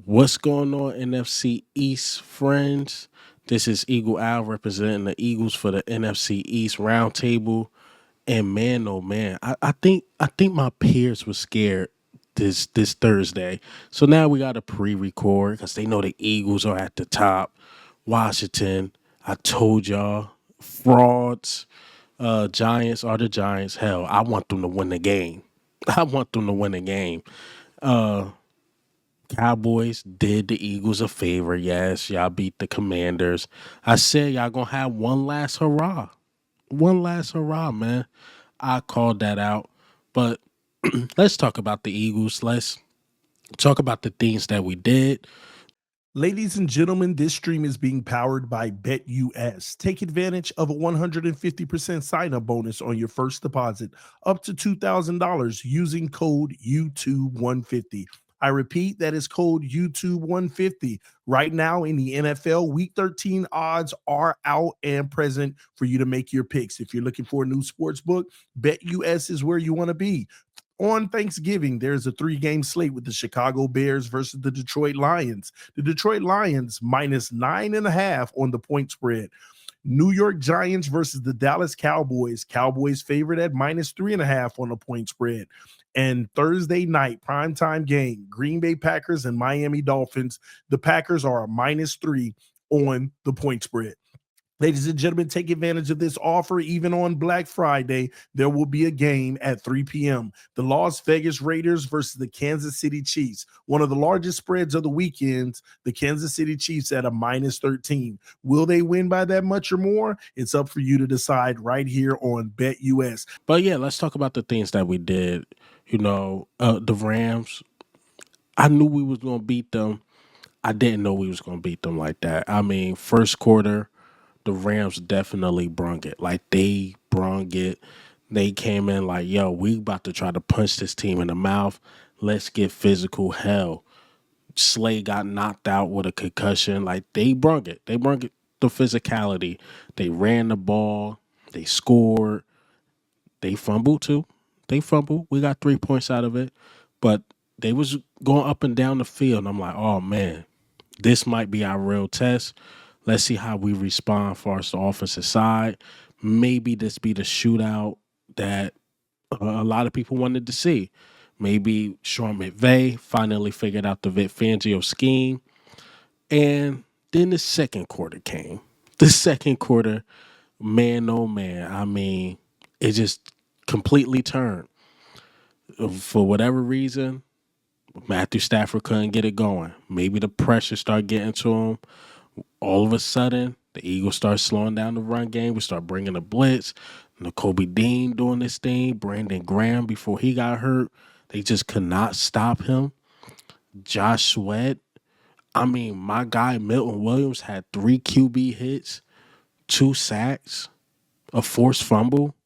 What's going on, NFC East friends? This is Eagle Al representing the Eagles for the NFC East Roundtable. And man, oh man, I think my peers were scared this Thursday. So now we got to pre-record because they know the Eagles are at the top. Washington, I told y'all, frauds. Giants are the Giants. Hell, I want them to win the game. I want them to win the game. Uh, Cowboys did the Eagles a favor. Yes, y'all beat the Commanders. I said y'all gonna have one last hurrah. One last hurrah, man. I called that out. But let's talk about the Eagles. Let's talk about the things that we did. Ladies and gentlemen, this stream is being powered by BetUS. Take advantage of a 150% sign up bonus on your first deposit up to $2,000 using code YouTube150. I repeat, that is code YouTube150. Right now in the NFL, week 13 odds are out and present for you to make your picks. If you're looking for a new sports book, BetUS is where you want to be. On Thanksgiving, there's a 3-game slate with the Chicago Bears versus the Detroit Lions. The Detroit Lions minus 9.5 on the point spread. New York Giants versus the Dallas Cowboys. Cowboys favored at minus 3.5 on the point spread. And Thursday night, primetime game, Green Bay Packers and Miami Dolphins. The Packers are a minus 3 on the point spread. Ladies and gentlemen, take advantage of this offer. Even on Black Friday, there will be a game at 3 p.m. The Las Vegas Raiders versus the Kansas City Chiefs. One of the largest spreads of the weekends, the Kansas City Chiefs at a minus 13. Will they win by that much or more? It's up for you to decide right here on BetUS. But yeah, let's talk about the things that we did. The Rams. I knew we was gonna beat them. I didn't know we was gonna beat them like that. I mean, first quarter, the Rams definitely brung it. Like they brung it. They came in like, yo, we about to try to punch this team in the mouth. Let's get physical. Hell, Slay got knocked out with a concussion. Like they brung it. They brung it the physicality. They ran the ball. They scored. They fumbled too. They fumbled. We got 3 points out of it. But they was going up and down the field. And I'm like, oh man, this might be our real test. Let's see how we respond for the offensive side. Maybe this be the shootout that a lot of people wanted to see. Maybe Sean McVay finally figured out the Vic Fangio scheme. And then the second quarter came. The second quarter, man, oh man. I mean, it just completely turned. For whatever reason, Matthew Stafford couldn't get it going. Maybe the pressure started getting to him. All of a sudden, the Eagles start slowing down the run game. We start bringing the blitz. N'Kobe Dean doing this thing. Brandon Graham before he got hurt. They just could not stop him. Josh Sweat. I mean, my guy Milton Williams had 3 QB hits, 2 sacks, a forced fumble.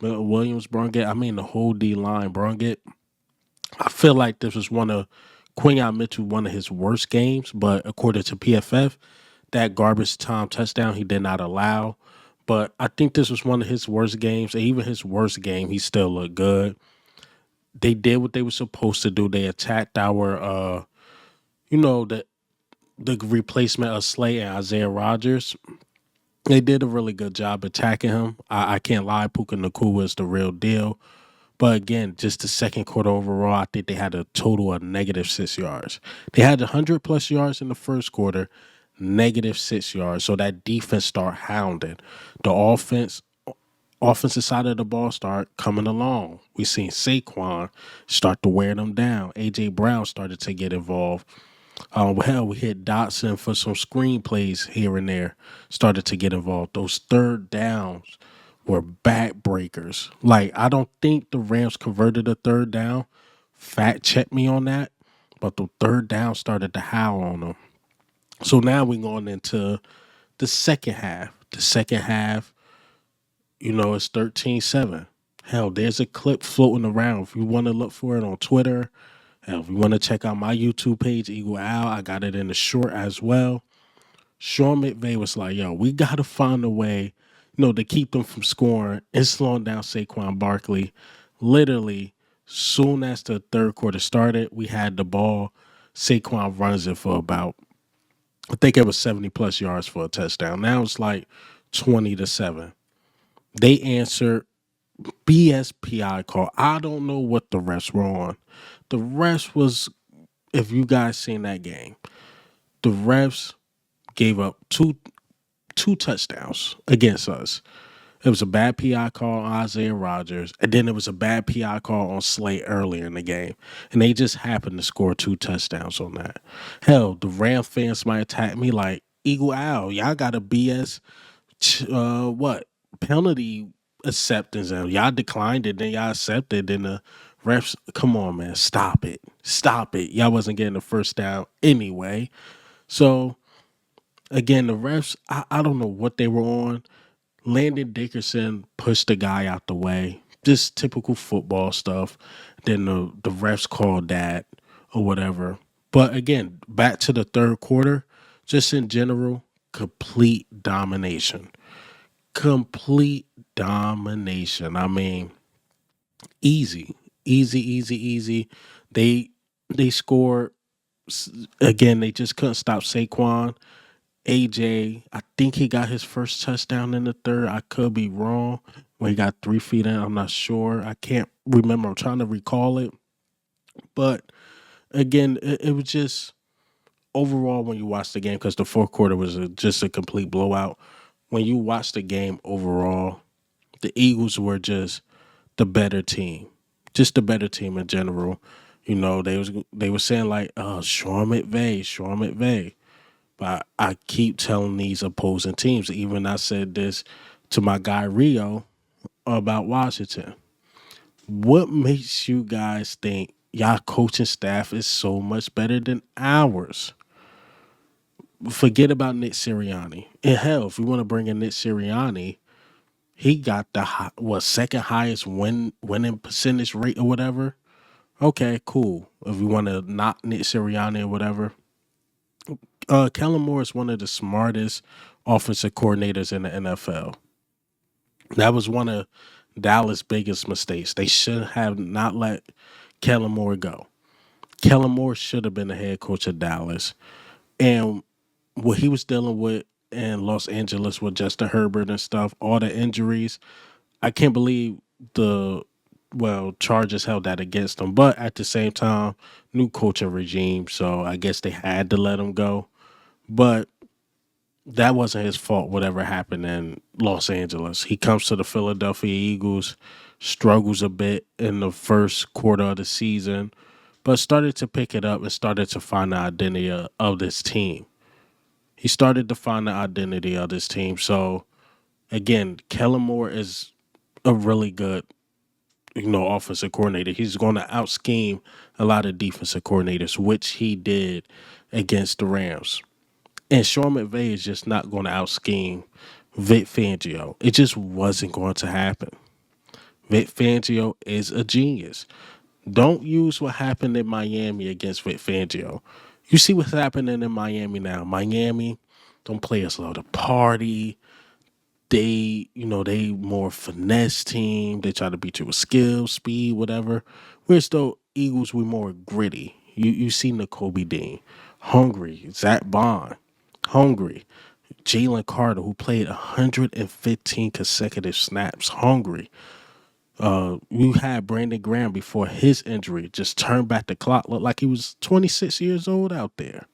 Milton Williams brung it. I mean, the whole D line brung it. I feel like this was Quinyon Mitchell, one of his worst games, but according to PFF, that garbage time touchdown he did not allow. But I think this was one of his worst games. And even his worst game, he still looked good. They did what they were supposed to do. They attacked our the replacement of Slay and Isaiah Rogers. They did a really good job attacking him. I can't lie, Puka Nakua is the real deal. But again, just the second quarter overall, I think they had a total of negative 6 yards. They had 100 plus yards in the first quarter, negative 6 yards. So that defense start hounding. The offensive side of the ball start coming along. We seen Saquon start to wear them down. AJ Brown started to get involved. Hell, we hit Dotson for some screenplays here and there. Started to get involved. Those third downs were backbreakers. Like, I don't think the Rams converted a third down. Fact check me on that. But the third down started to howl on them. So now we're going into the second half. The second half, it's 13-7. Hell, there's a clip floating around. If you want to look for it on Twitter, hell, if you want to check out my YouTube page, Eagle Al, I got it in the short as well. Sean McVay was like, yo, we got to find a way, to keep them from scoring and slowing down Saquon Barkley. Literally, soon as the third quarter started, we had the ball. Saquon runs it for about, I think it was 70 plus yards for a touchdown. Now it's like 20-7. They answered BSPI call. I don't know what the refs were on. The refs was, if you guys seen that game, the refs gave up two touchdowns against us. It was a bad PI call on Isaiah Rodgers, and then it was a bad PI call on Slay earlier in the game. And they just happened to score two touchdowns on that. Hell, the Ram fans might attack me like, Eagle Owl, y'all got a BS what penalty acceptance, and y'all declined it, then y'all accepted, then the refs, come on, man, stop it. Y'all wasn't getting the first down anyway. So again, the refs, I don't know what they were on. Landon Dickerson pushed the guy out the way. Just typical football stuff. Then the refs called that or whatever. But again, back to the third quarter, just in general, complete domination. Complete domination. I mean, easy, easy. They they scored again. They just couldn't stop Saquon. AJ, I think he got his first touchdown in the third. I could be wrong. When he got 3 feet in, I'm not sure. I can't remember. I'm trying to recall it. But again, it was just overall when you watch the game, because the fourth quarter was just a complete blowout. When you watch the game overall, the Eagles were just the better team, just the better team in general. You know, they were saying like, Sean McVay. But I keep telling these opposing teams, even I said this to my guy Rio about Washington. What makes you guys think y'all coaching staff is so much better than ours? Forget about Nick Sirianni. And hell, if we want to bring in Nick Sirianni, he got the second highest winning percentage rate or whatever. Okay, cool. If we want to knock Nick Sirianni or whatever, Kellen Moore is one of the smartest offensive coordinators in the NFL. That was one of Dallas' biggest mistakes. They should have not let Kellen Moore go. Kellen Moore should have been the head coach of Dallas. And what he was dealing with in Los Angeles with Justin Herbert and stuff, all the injuries, I can't believe charges held that against him. But at the same time, new coaching regime, so I guess they had to let him go. But that wasn't his fault, whatever happened in Los Angeles. He comes to the Philadelphia Eagles, struggles a bit in the first quarter of the season, but started to pick it up and started to find the identity of this team. He started to find the identity of this team. So, again, Kellen Moore is a really good, offensive coordinator. He's going to out scheme a lot of defensive coordinators, which he did against the Rams. And Sean McVay is just not going to out scheme Vic Fangio. It just wasn't going to happen. Vic Fangio is a genius. Don't use what happened in Miami against Vic Fangio. You see what's happening in Miami now. Miami, don't players love to party. They more finesse team. They try to beat you with skill, speed, whatever. Whereas the Eagles, we more gritty. You see N'Kobe Dean, hungry. Zach Bond, hungry. Jalen Carter, who played 115 consecutive snaps, hungry. You had Brandon Graham before his injury, just turned back the clock, looked like he was 26 years old out there,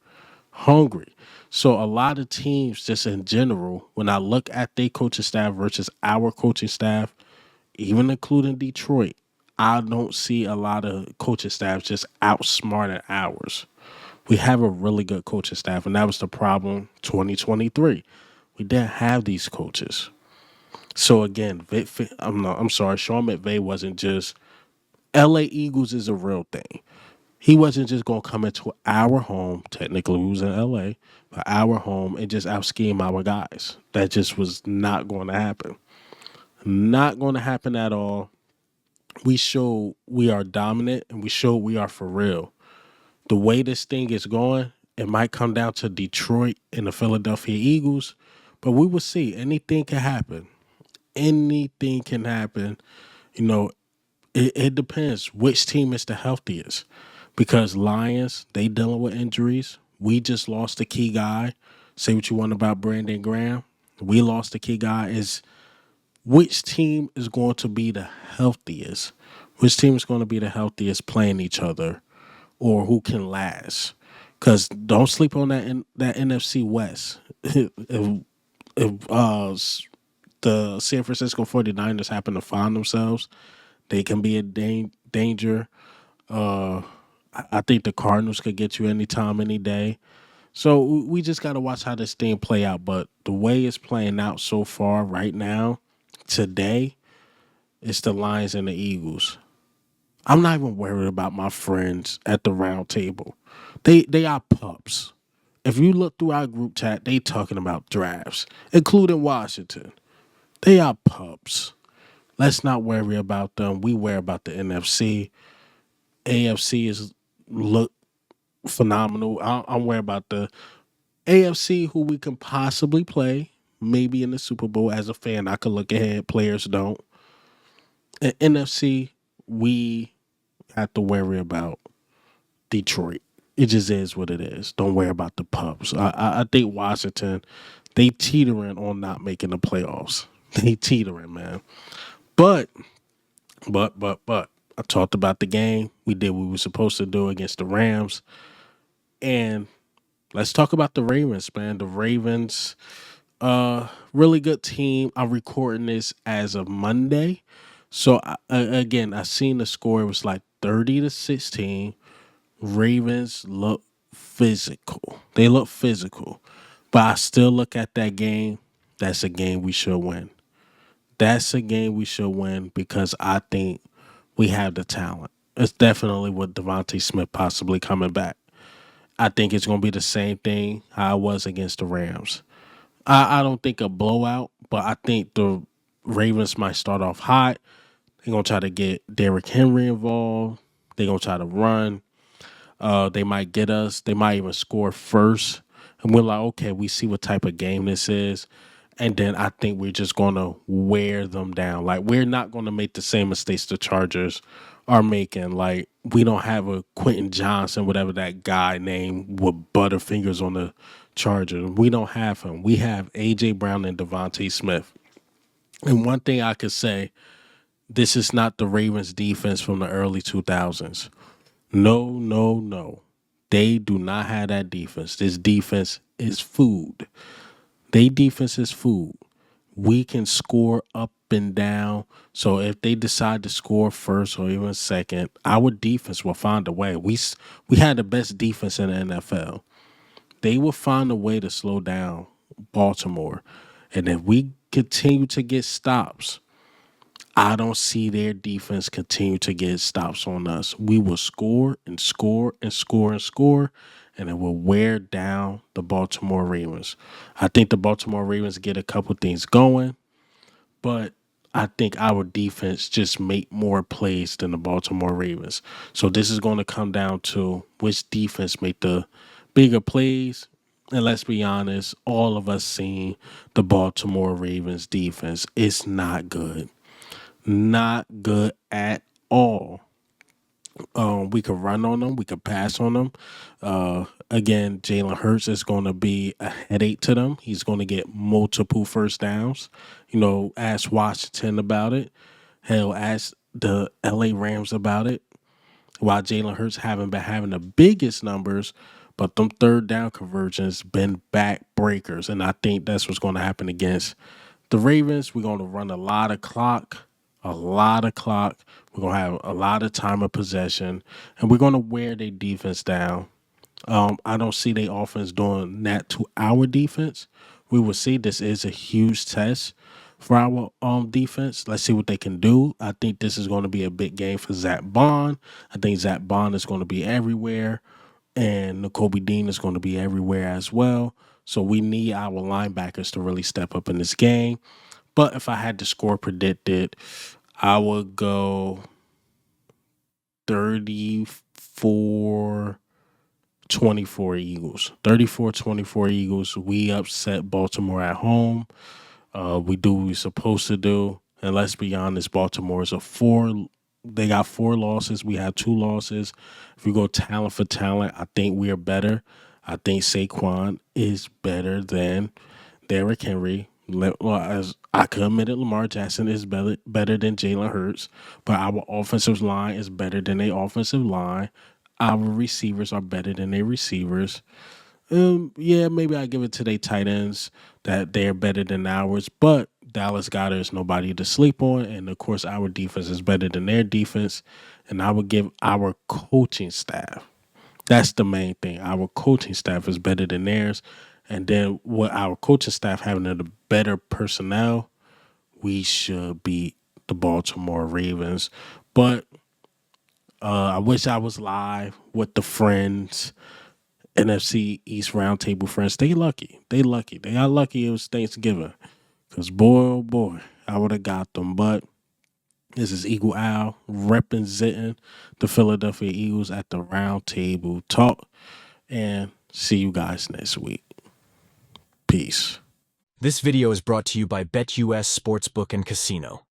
hungry. So a lot of teams, just in general, when I look at their coaching staff versus our coaching staff, even including Detroit, I don't see a lot of coaching staffs just outsmarting ours. We have a really good coaching staff, and that was the problem 2023. We didn't have these coaches. So again, I'm sorry, Sean McVay wasn't just LA Eagles is a real thing. He wasn't just gonna come into our home, technically we was in LA, but our home and just out scheme our guys. That just was not going to happen. Not going to happen at all. We show we are dominant and we show we are for real. The way this thing is going, it might come down to Detroit and the Philadelphia Eagles, but we will see. Anything can happen. Anything can happen. You know, it depends which team is the healthiest. because Lions, they dealing with injuries. We just lost a key guy. Say what you want about Brandon Graham. We lost a key guy. Is which team is going to be the healthiest? Which team is going to be the healthiest playing each other, or who can last? Because don't sleep on that NFC West. If the San Francisco 49ers happen to find themselves, they can be a danger. Uh, I think the Cardinals could get you anytime, any day. So we just got to watch how this thing play out. But the way it's playing out so far right now, today, it's the Lions and the Eagles. I'm not even worried about my friends at the round table. They are pups. If you look through our group chat, they talking about drafts, including Washington. They are pups. Let's not worry about them. We worry about the NFC. AFC is look phenomenal. I'm worried about the AFC, who we can possibly play, maybe in the Super Bowl. As a fan, I could look ahead. Players don't. And NFC, we have to worry about Detroit. It just is what it is. Don't worry about the pups. I think Washington, they teetering on not making the playoffs. They teetering, man. But but I talked about the game. We did what we were supposed to do against the Rams. And let's talk about the Ravens, man. The Ravens, really good team. I'm recording this as of Monday. So again, I seen the score. It was like 30-16. Ravens look physical. They look physical. But I still look at that game. That's a game we should win. That's a game we should win because I think we have the talent. It's definitely with Devontae Smith possibly coming back. I think it's going to be the same thing how it was against the Rams. I don't think a blowout, but I think the Ravens might start off hot. They're going to try to get Derrick Henry involved. They're going to try to run. They might get us. They might even score first. And we're like, okay, we see what type of game this is. And then I think we're just going to wear them down. Like, we're not going to make the same mistakes the Chargers are making. Like, we don't have a Quentin Johnson, whatever that guy named with Butterfingers on the Chargers. We don't have him. We have A.J. Brown and Devontae Smith. And one thing I could say, this is not the Ravens defense from the early 2000s. No, no, no. They do not have that defense. This defense is food. They defense is food. We can score up and down. So if they decide to score first or even second, our defense will find a way. We had the best defense in the NFL. They will find a way to slow down Baltimore. And if we continue to get stops, I don't see their defense continue to get stops on us. We will score and score and score and score, and it will wear down the Baltimore Ravens. I think the Baltimore Ravens get a couple things going, but I think our defense just make more plays than the Baltimore Ravens. So this is going to come down to which defense make the bigger plays. And let's be honest, all of us seen the Baltimore Ravens defense. It's not good. Not good at all. We could run on them. We could pass on them. Again, Jalen Hurts is going to be a headache to them. He's going to get multiple first downs. Ask Washington about it. Hell, ask the LA Rams about it. While Jalen Hurts haven't been having the biggest numbers, but them third down conversions been back breakers. And I think that's what's going to happen against the Ravens. We're going to run a lot of clock. A lot of clock. We're going to have a lot of time of possession, and we're going to wear their defense down. I don't see their offense doing that to our defense. We will see. This is a huge test for our defense. Let's see what they can do. I think this is going to be a big game for Zach Bond. I think Zach Bond is going to be everywhere, and N'Kobe Dean is going to be everywhere as well. So we need our linebackers to really step up in this game. But if I had to score predicted, I would go 34-24 Eagles. 34-24 Eagles. We upset Baltimore at home. We do what we're supposed to do. And let's be honest, Baltimore is a 4 they got 4 losses. We have 2 losses. If we go talent for talent, I think we are better. I think Saquon is better than Derrick Henry. As I could admit it, Lamar Jackson is better than Jalen Hurts, but our offensive line is better than their offensive line. Our receivers are better than their receivers. Yeah, maybe I give it to their tight ends that they're better than ours, but Dallas Goedert is nobody to sleep on, and of course our defense is better than their defense. And I would give our coaching staff. That's the main thing. Our coaching staff is better than theirs, and then with our coaching staff having a better personnel, we should beat the Baltimore Ravens. But I wish I was live with the friends. NFC East roundtable friends, they lucky. They lucky. They got lucky it was Thanksgiving. Because boy, oh boy, I would have got them. But this is Eagle Owl representing the Philadelphia Eagles at the roundtable talk. And see you guys next week. Peace. This video is brought to you by BetUS Sportsbook and Casino.